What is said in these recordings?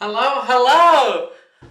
Hello, hello!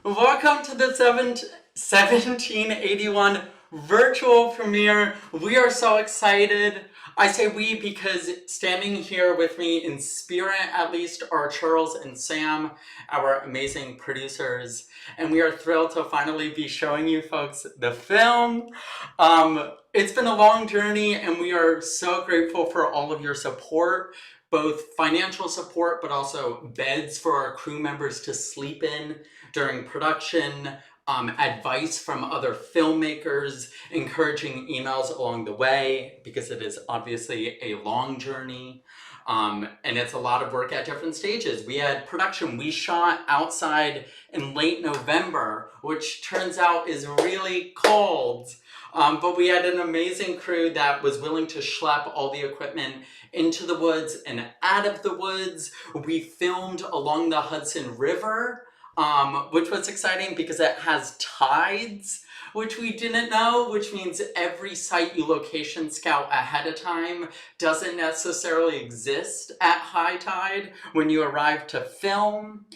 Welcome to the 1781 virtual premiere. We are so excited. I say we because standing here with me in spirit, at least, are Charles and Sam, our amazing producers. And we are thrilled to finally be showing you folks the film. It's been a long journey, and we are so grateful for all of your support, both financial support, but also beds for our crew members to sleep in during production, advice from other filmmakers, encouraging emails along the way, because it is obviously a long journey. And it's a lot of work at different stages. We had production. We shot outside in late November, which turns out is really cold. But we had an amazing crew that was willing to schlep all the equipment into the woods and out of the woods. We filmed along the Hudson River, which was exciting because it has tides, which we didn't know, which means every site you location scout ahead of time doesn't necessarily exist at high tide when you arrive to film.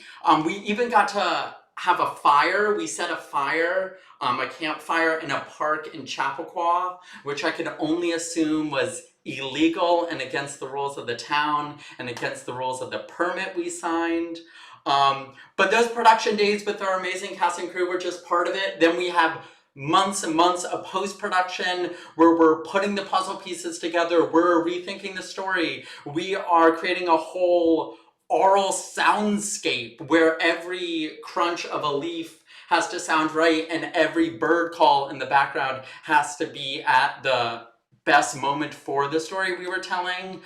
We even got to have a fire. We set a fire, a campfire in a park in Chappaqua, which I could only assume was illegal and against the rules of the town and against the rules of the permit we signed. But those production days with our amazing cast and crew were just part of it. Then we have months and months of post-production where we're putting the puzzle pieces together, we're rethinking the story, we are creating a whole aural soundscape where every crunch of a leaf has to sound right and every bird call in the background has to be at the best moment for the story we were telling.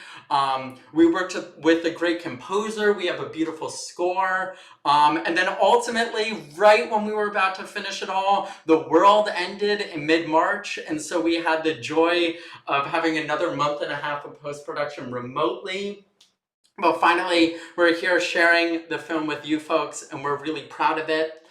We worked with a great composer. We have a beautiful score. And then ultimately, right when we were about to finish it all, the world ended in mid-March. And so we had the joy of having another month and a half of post-production remotely. But finally, we're here sharing the film with you folks, and we're really proud of it.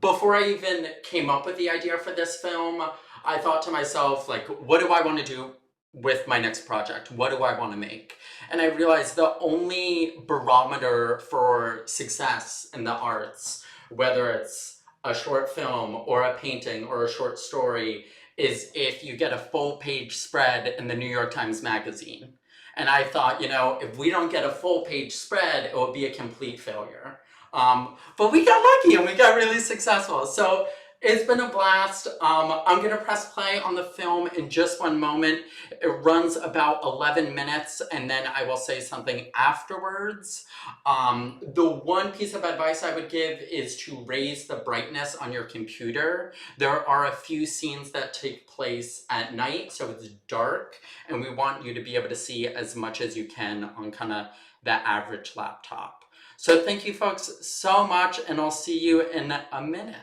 Before I even came up with the idea for this film, I thought to myself, like, what do I want to do with my next project? What do I want to make? And I realized the only barometer for success in the arts, whether it's a short film or a painting or a short story, is if you get a full page spread in the New York Times Magazine. And I thought, if we don't get a full page spread, it will be a complete failure. But we got lucky and we got really successful. So it's been a blast. I'm gonna press play on the film in just one moment. It runs about 11 minutes and then I will say something afterwards. The one piece of advice I would give is to raise the brightness on your computer. There are a few scenes that take place at night, so it's dark, and we want you to be able to see as much as you can on kind of that average laptop. So thank you folks so much, and I'll see you in a minute.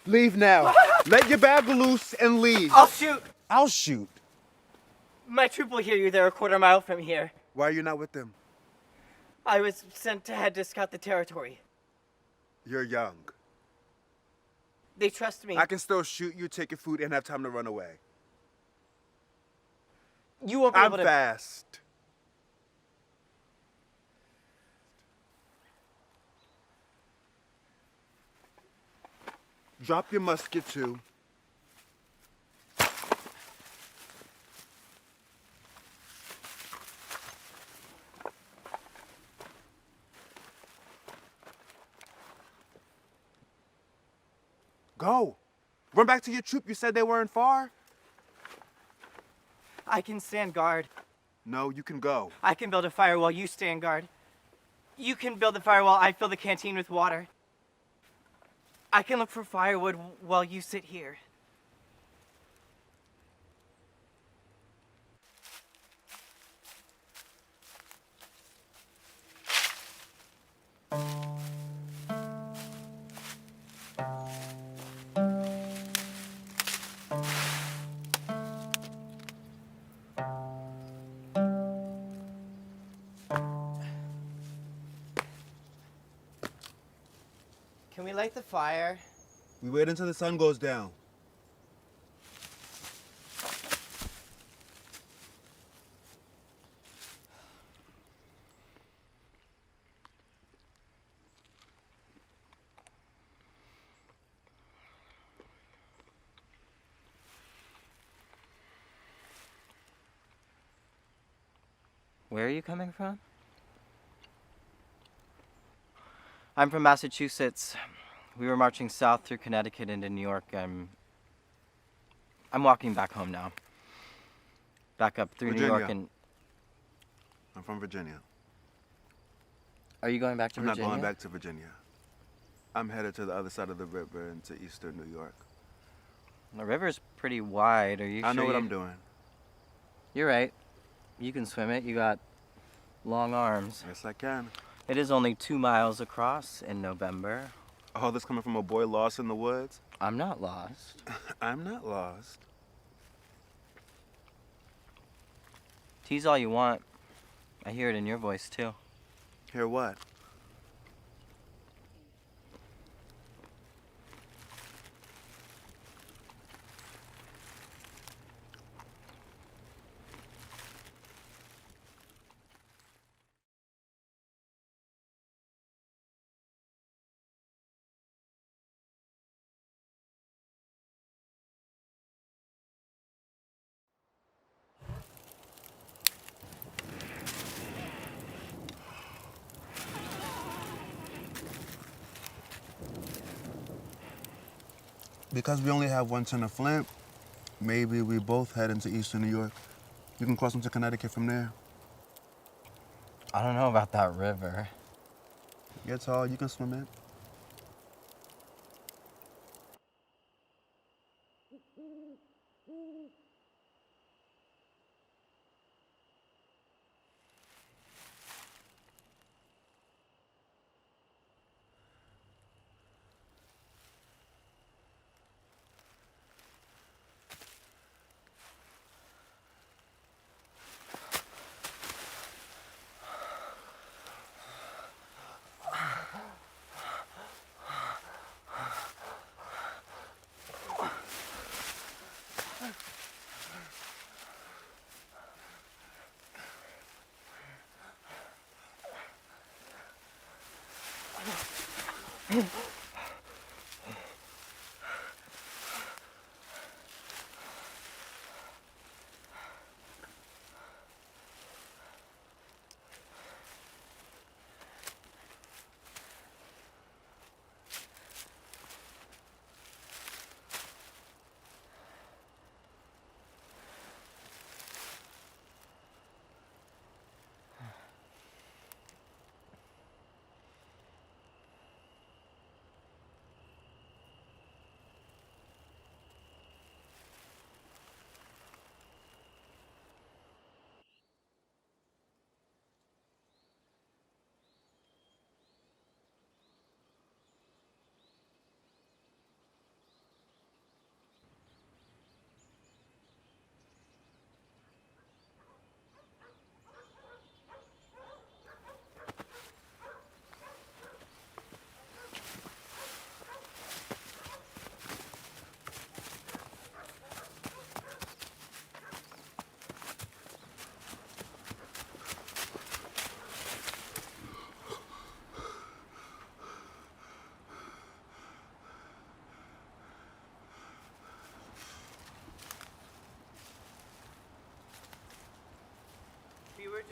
Leave now. Let your bag loose and leave. I'll shoot. I'll shoot. My troop will hear you. They're a quarter mile from here. Why are you not with them? I was sent ahead to scout the territory. You're young. They trust me. I can still shoot you, take your food, and have time to run away. You won't be I'm able to. fast. Drop your musket too. Go. Run back to your troop. You said they weren't far. I can stand guard. No, you can go. I can build a fire while you stand guard. You can build the fire while I fill the canteen with water. I can look for firewood while you sit here. Can we light the fire? We wait until the sun goes down. Where are you coming from? I'm from Massachusetts. We were marching south through Connecticut into New York. I'm walking back home now. Back up through New York and... I'm from Virginia. Are you going back to Virginia? I'm not going back to Virginia. I'm headed to the other side of the river into eastern New York. The river's pretty wide. Are you sure? I know what I'm doing. You're right. You can swim it. You got long arms. Yes, I can. It is only 2 miles across in November. All this coming from a boy lost in the woods? I'm not lost. I'm not lost. Tease all you want. I hear it in your voice, too. Hear what? Because we only have 1 ton of flint, maybe we both head into eastern New York. You can cross into Connecticut from there. I don't know about that river. You're tall, you can swim it.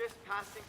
just passing.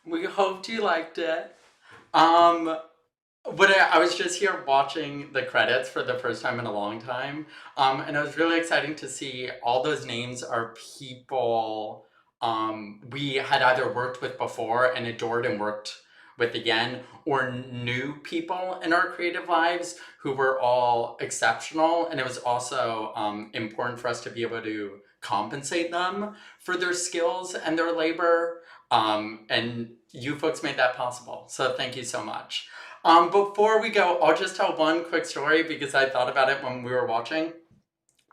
We hoped you liked it. Um, I was just here watching the credits for the first time in a long time, and it was really exciting to see all those names are people we had either worked with before and adored and worked with again, or new people in our creative lives who were all exceptional, and it was also important for us to be able to compensate them for their skills and their labor, and you folks made that possible, so thank you so much. Before we go, I'll just tell one quick story because I thought about it when we were watching.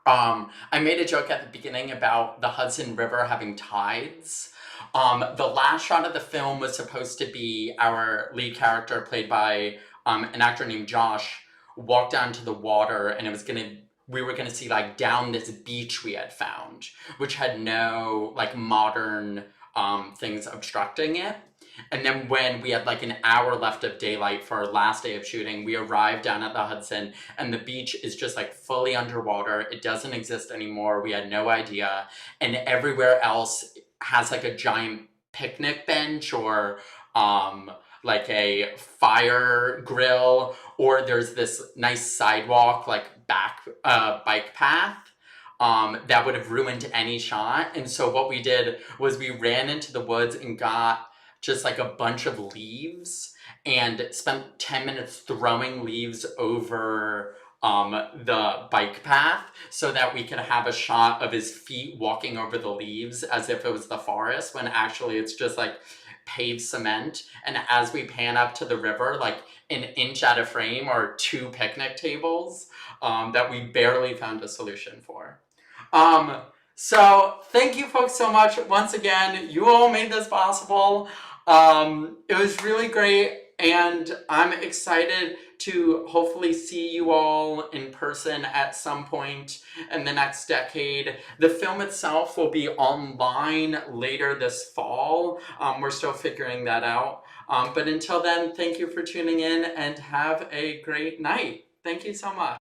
I made a joke at the beginning about the Hudson River having tides. The last shot of the film was supposed to be our lead character, played by an actor named Josh, walk down to the water, and we were gonna see like down this beach we had found, which had no like modern things obstructing it. And then when we had like an hour left of daylight for our last day of shooting, we arrived down at the Hudson and the beach is just like fully underwater. It doesn't exist anymore. We had no idea. And everywhere else has like a giant picnic bench or like a fire grill, or there's this nice sidewalk, like bike path that would have ruined any shot. And so what we did was we ran into the woods and got just like a bunch of leaves and spent 10 minutes throwing leaves over the bike path so that we could have a shot of his feet walking over the leaves as if it was the forest, when actually it's just like paved cement. And as we pan up to the river, like an inch out of frame are 2 picnic tables that we barely found a solution for. So thank you folks so much once again. You all made this possible. It was really great, and I'm excited to hopefully see you all in person at some point in the next decade. The film itself will be online later this fall. We're still figuring that out. But until then, thank you for tuning in and have a great night. Thank you so much.